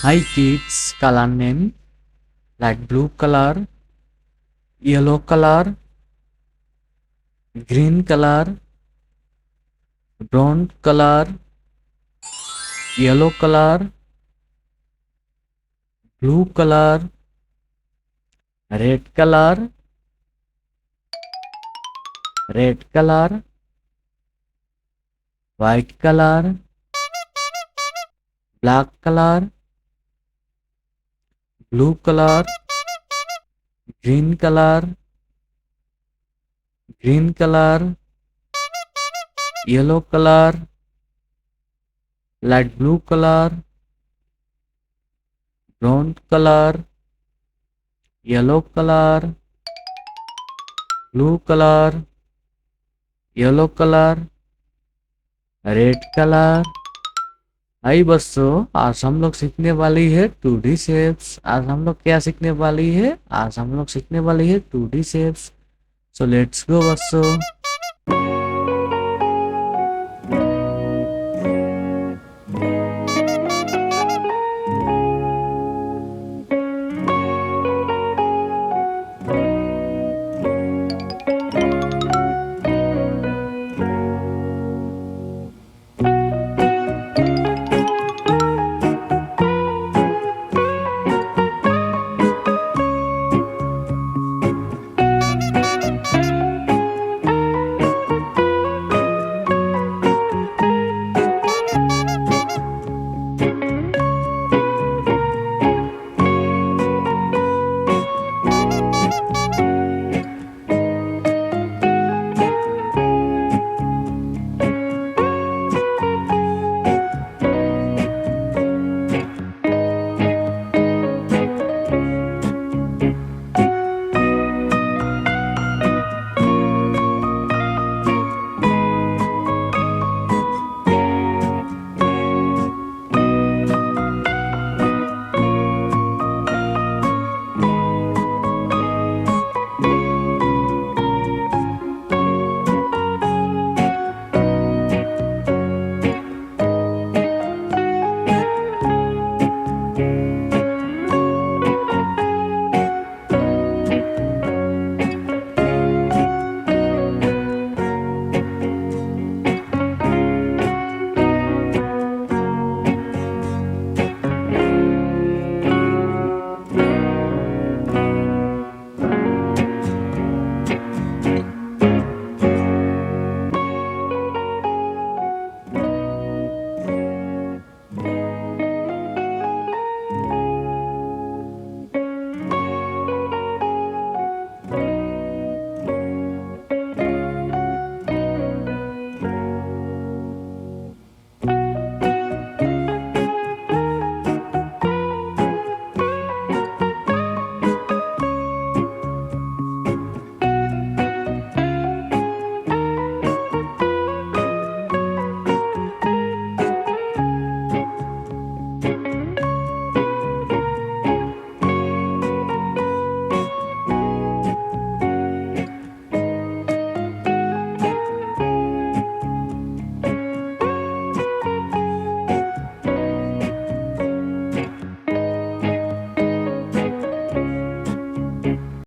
Hi kids, color name like blue color, yellow color, green color, brown color, yellow color, blue color, red color, red color, white color, black color, blue color, green color, green color, yellow color, light blue color, brown color, yellow color, blue color, yellow color, red colour. आई बच्चों, आज हम लोग सीखने वाली है 2D shapes. आज हम लोग क्या सीखने वाली है? आज हम लोग सीखने वाली है 2D shapes. So let's go बच्चों।